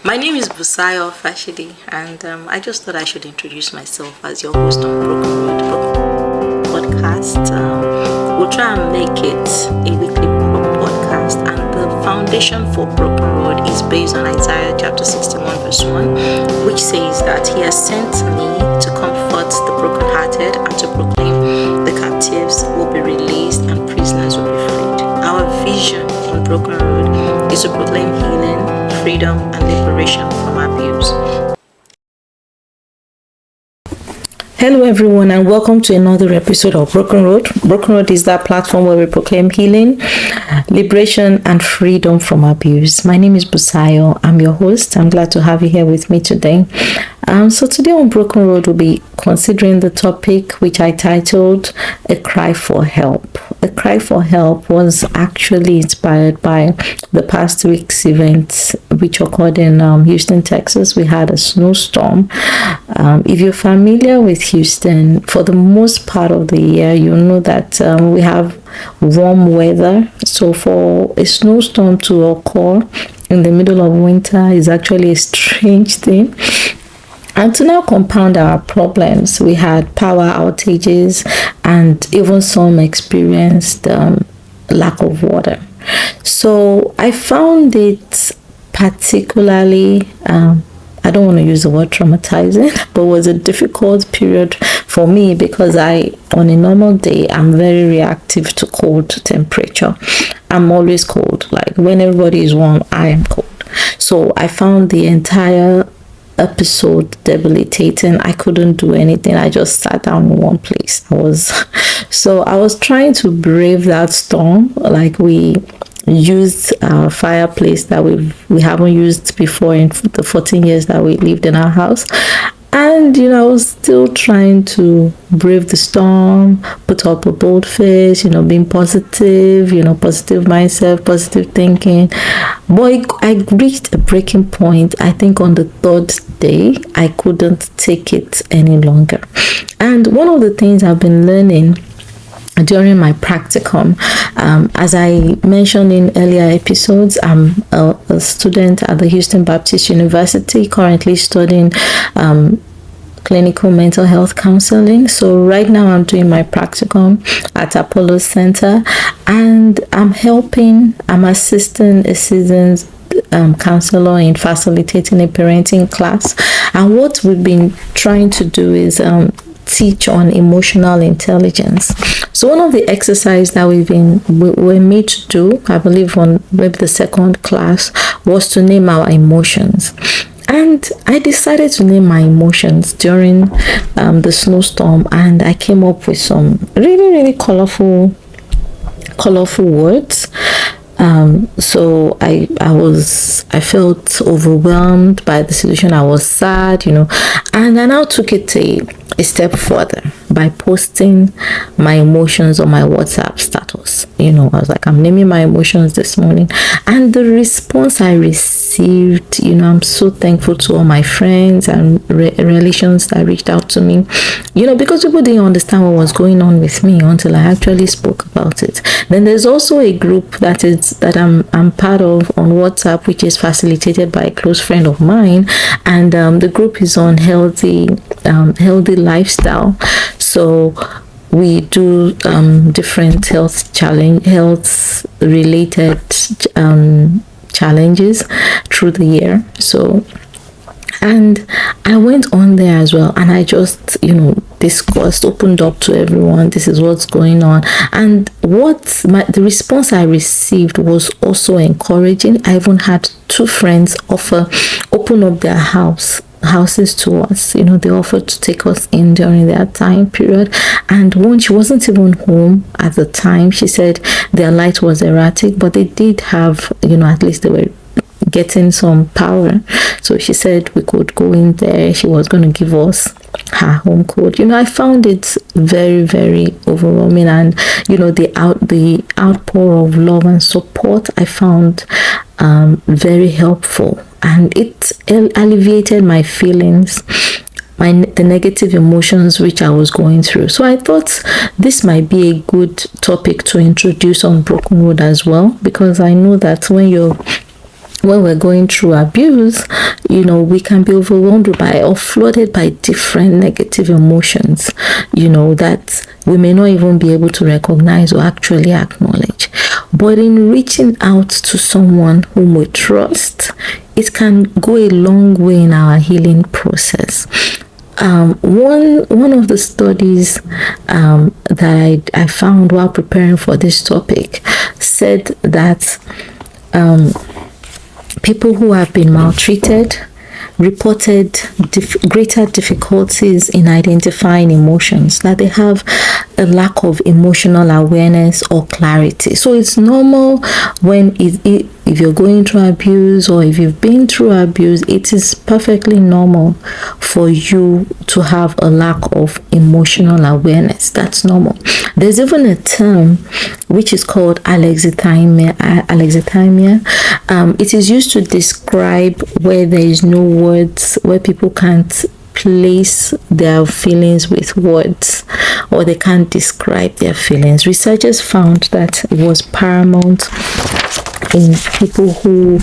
My name is Busayo and I just thought I should introduce myself as your host on Broken Road podcast. We'll try and make it a weekly podcast, and the foundation for Broken Road is based on Isaiah chapter 61, verse 1, which says that He has sent me to comfort the brokenhearted and to proclaim the captives will be released and prisoners will be freed. Our vision on Broken Road is to proclaim healing, freedom, and liberation from abuse. Hello everyone, and welcome to another episode of Broken Road. Broken Road is that platform where we proclaim healing, liberation, and freedom from abuse. My name is Busayo. I'm your host. I'm glad to have you here with me today. So today on Broken Road, we'll be considering the topic which I titled A Cry for Help. A Cry for Help was actually inspired by the past week's events which occurred in Houston, Texas. We had a snowstorm. If you're familiar with Houston, for the most part of the year, you know that we have warm weather. So for a snowstorm to occur in the middle of winter is actually a strange thing. And to now compound our problems, we had power outages and even some experienced lack of water. So I found it particularly, I don't want to use the word traumatizing, but it was a difficult period for me because on a normal day, I'm very reactive to cold temperature. I'm always cold. Like when everybody is warm, I am cold. So I found the entire episode debilitating. I couldn't do anything. I just sat down in one place. I was trying to brave that storm. Like we used our fireplace that we haven't used before in the 14 years that we lived in our house. And, I was still trying to brave the storm, put up a bold face, being positive, positive mindset, positive thinking. But I reached a breaking point. I think on the third day, I couldn't take it any longer. And one of the things I've been learning during my practicum, as I mentioned in earlier episodes, I'm a student at the Houston Baptist University, currently studying clinical mental health counseling. So right now I'm doing my practicum at Apollo Center, and I'm assisting a seasoned counselor in facilitating a parenting class. And what we've been trying to do is teach on emotional intelligence. So one of the exercises that we're made to do, I believe on maybe the second class, was to name our emotions. And I decided to name my emotions during the snowstorm, and I came up with some really, really colorful words. So I felt overwhelmed by the situation. I was sad, and I now took it a step further by posting my emotions on my WhatsApp status. I was like, I'm naming my emotions this morning, and the response I received, I'm so thankful to all my friends and relations that reached out to me, because people didn't understand what was going on with me until I actually spoke about it. Then there's also a group that I'm part of on WhatsApp, which is facilitated by a close friend of mine, and the group is on healthy lifestyle. So we do different health related challenges through the year. So, and I went on there as well, and I just opened up to everyone. This is what's going on, and the response I received was also encouraging. I even had two friends open up their houses to us. They offered to take us in during that time period, and one, she wasn't even home at the time. She said their light was erratic, but they did have, at least they were getting some power. So she said we could go in there. She was going to give us her home code. I found it very, very overwhelming, and the outpour of love and support I found very helpful, and it alleviated my feelings, the negative emotions which I was going through. So I thought this might be a good topic to introduce on Broken Road as well, because I know that when you're when we're going through abuse, we can be overwhelmed by or flooded by different negative emotions, that we may not even be able to recognize or actually acknowledge. But in reaching out to someone whom we trust, it can go a long way in our healing process. One of the studies that I found while preparing for this topic said that people who have been maltreated reported greater difficulties in identifying emotions, that they have a lack of emotional awareness or clarity. So it's normal when if you're going through abuse or if you've been through abuse, it is perfectly normal for you to have a lack of emotional awareness. That's normal. There's even a term which is called alexithymia. It is used to describe where there is no words, where people can't place their feelings with words, or they can't describe their feelings. Researchers found that it was paramount in people who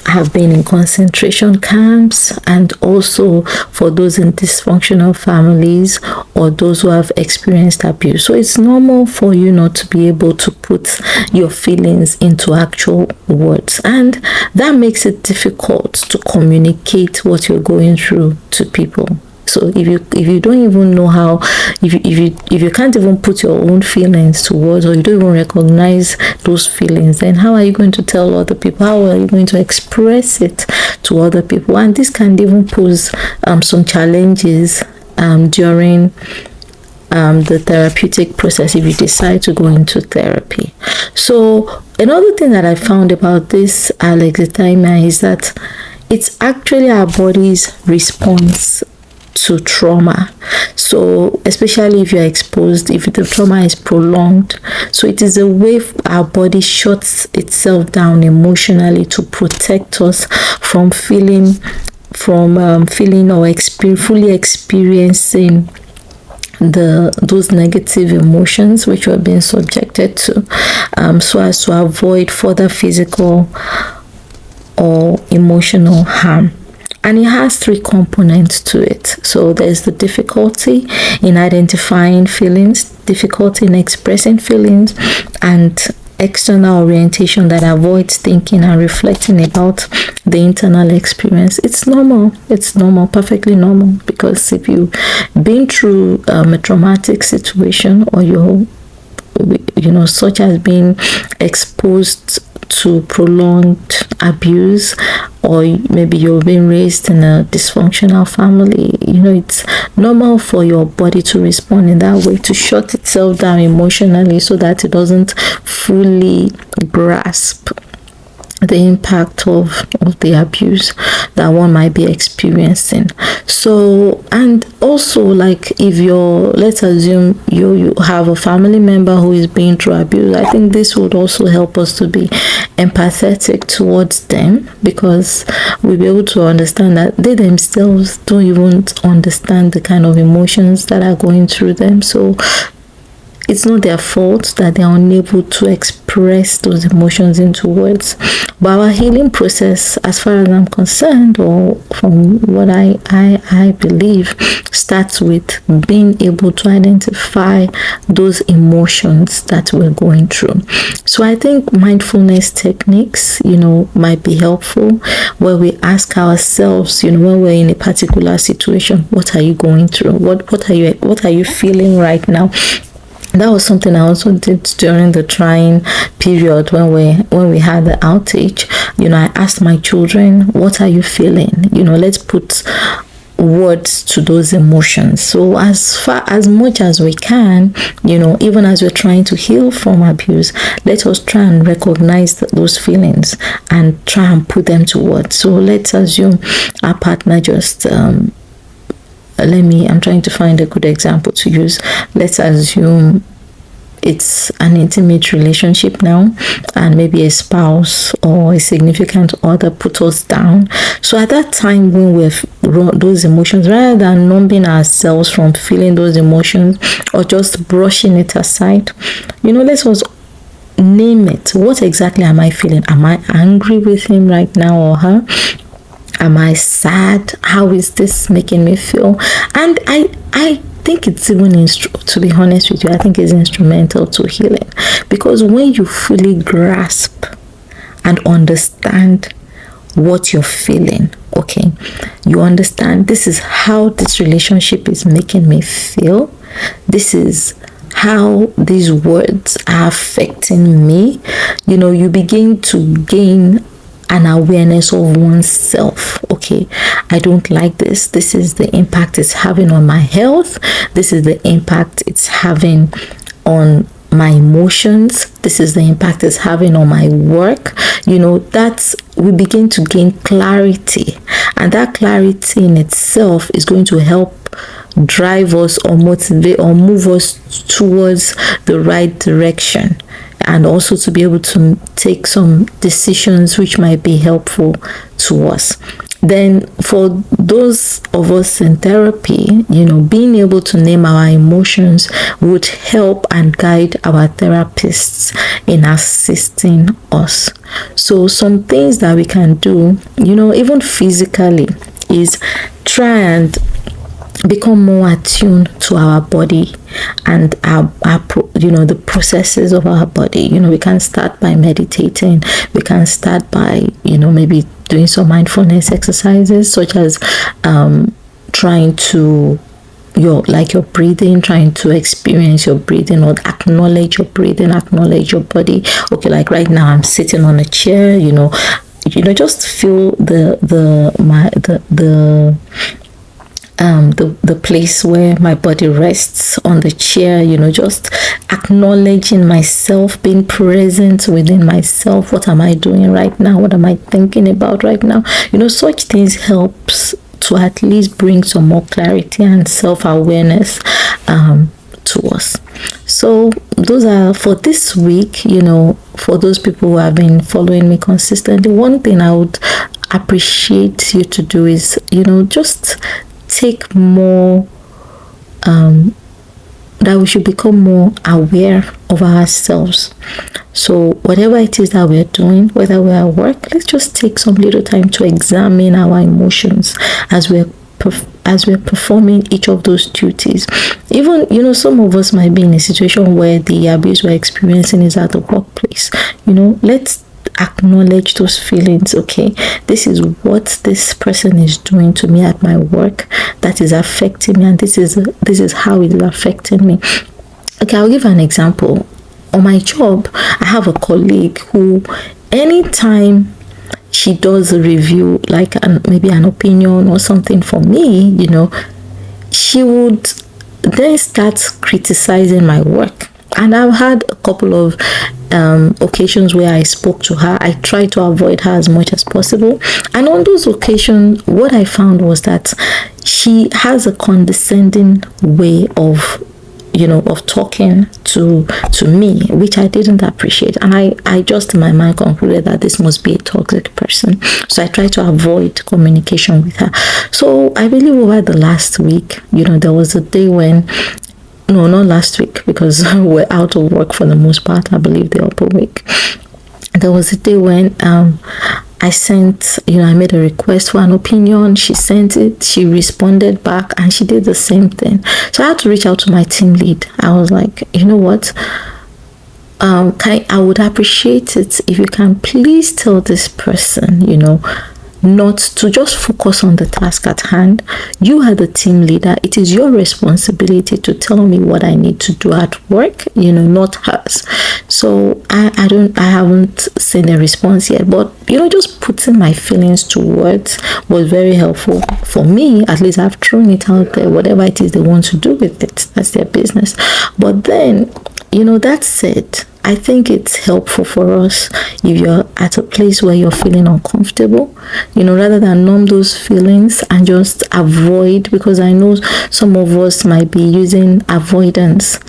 have been in concentration camps, and also for those in dysfunctional families or those who have experienced abuse. So it's normal for you not to be able to put your feelings into actual words, and that makes it difficult to communicate what you're going through to people. So if you don't even know how, if you can't even put your own feelings to words, or you don't even recognize those feelings, then how are you going to tell other people? How are you going to express it to other people? And this can even pose some challenges during the therapeutic process if you decide to go into therapy. So another thing that I found about this alexithymia is that it's actually our body's response to trauma. So especially if you're exposed, if the trauma is prolonged, so it is a way our body shuts itself down emotionally to protect us from feeling or fully experiencing those negative emotions which we're being subjected to, so as to avoid further physical or emotional harm. And it has three components to it. So there's the difficulty in identifying feelings, difficulty in expressing feelings, and external orientation that avoids thinking and reflecting about the internal experience. It's normal, perfectly normal, because if you've been through a traumatic situation, or such as being exposed to prolonged abuse, or maybe you've been raised in a dysfunctional family, it's normal for your body to respond in that way, to shut itself down emotionally so that it doesn't fully grasp the impact of the abuse that one might be experiencing. So, and also, like, if let's assume you have a family member who is being through abuse, I think this would also help us to be empathetic towards them, because we'll be able to understand that they themselves don't even understand the kind of emotions that are going through them. So it's not their fault that they are unable to express those emotions into words. But our healing process, as far as I'm concerned, or from what I believe, starts with being able to identify those emotions that we're going through. So I think mindfulness techniques, might be helpful, where we ask ourselves, when we're in a particular situation, what are you going through? What are you feeling right now? That was something I also did during the trying period when we had the outage. I asked my children, what are you feeling? Let's put words to those emotions. So as much as we can, even as we're trying to heal from abuse, let us try and recognize those feelings and try and put them to words. So let's assume our partner just I'm trying to find a good example to use. Let's assume it's an intimate relationship now, and maybe a spouse or a significant other put us down. So at that time, when we've those emotions, rather than numbing ourselves from feeling those emotions or just brushing it aside, let us name it. What exactly am I feeling? Am I angry with him right now or her? Am I sad? How is this making me feel? And I think it's even, to be honest with you, I think it's instrumental to healing, because when you fully grasp and understand what you're feeling, okay, you understand this is how this relationship is making me feel, this is how these words are affecting me, you begin to gain an awareness of oneself. Okay, I don't like this. This is the impact it's having on my health. This is the impact it's having on my emotions. This is the impact it's having on my work. That's, we begin to gain clarity, and that clarity in itself is going to help drive us or motivate or move us towards the right direction, and also to be able to take some decisions which might be helpful to us. Then for those of us in therapy, being able to name our emotions would help and guide our therapists in assisting us. So some things that we can do, even physically, is try and become more attuned to our body and our the processes of our body. We can start by meditating. We can start by maybe doing some mindfulness exercises, such as trying to your breathing, trying to experience your breathing, or acknowledge your breathing, acknowledge your body. Okay, like right now I'm sitting on a chair, just feel the place where my body rests on the chair, just acknowledging myself, being present within myself. What am I doing right now? What am I thinking about right now? Such things helps to at least bring some more clarity and self-awareness to us. So those are for this week. For those people who have been following me consistently, one thing I would appreciate you to do is just take more, that we should become more aware of ourselves. So whatever it is that we're doing, whether we're at work, let's just take some little time to examine our emotions as we're performing each of those duties. Even some of us might be in a situation where the abuse we're experiencing is at the workplace. Let's acknowledge those feelings. Okay, this is what this person is doing to me at my work that is affecting me, and this is how it is affecting me. Okay, I'll give an example. On my job, I have a colleague who, anytime she does a review, like maybe an opinion or something for me, she would then start criticizing my work. And I've had a couple of occasions where I spoke to her. I tried to avoid her as much as possible. And on those occasions, what I found was that she has a condescending way of talking to me, which I didn't appreciate. And I just in my mind concluded that this must be a toxic person. So I tried to avoid communication with her. So I believe over the last week, there was a day when, no, not last week, because we're out of work for the most part, I believe the upper week. There was a day when I sent, I made a request for an opinion. She sent it, she responded back, and she did the same thing. So I had to reach out to my team lead. I was like, you know what? I would appreciate it if you can please tell this person, not to just focus on the task at hand. You are the team leader. It is your responsibility to tell me what I need to do at work, not hers. So I haven't seen a response yet, but just putting my feelings to words was very helpful for me. At least I've thrown it out there. Whatever it is they want to do with it, that's their business. But then, that said, I think it's helpful for us if you're at a place where you're feeling uncomfortable, rather than numb those feelings and just avoid, because I know some of us might be using avoidance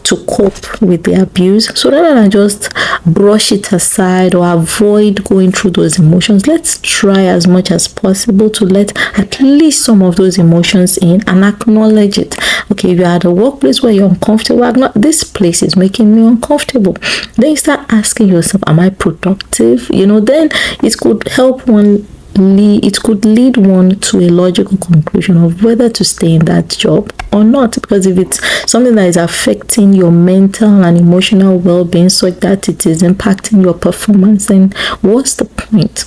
to cope with the abuse. So rather than just brush it aside or avoid going through those emotions, let's try as much as possible to let at least some of those emotions in and acknowledge it. Okay, if you're at a workplace where you're uncomfortable, this place is making me uncomfortable. Then you start asking yourself, am I productive? Then it could help one. It could lead one to a logical conclusion of whether to stay in that job or not, because if it's something that is affecting your mental and emotional well-being such that it is impacting your performance, then what's the point?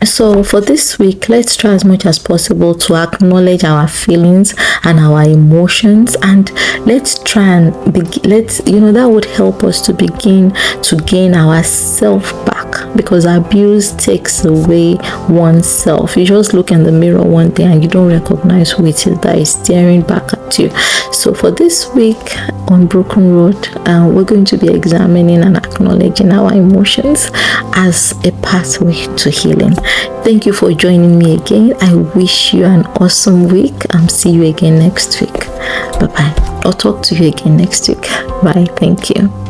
So for this week, let's try as much as possible to acknowledge our feelings and our emotions, and let's try and that would help us to begin to gain our self back, because abuse takes away oneself. You just look in the mirror one day and you don't recognize who it is that is staring back at you. So for this week on Broken Road, we're going to be examining and acknowledging our emotions as a pathway to healing. Thank you for joining me again. I wish you an awesome week. See you again next week. Bye bye. I'll talk to you again next week. Bye. Thank you.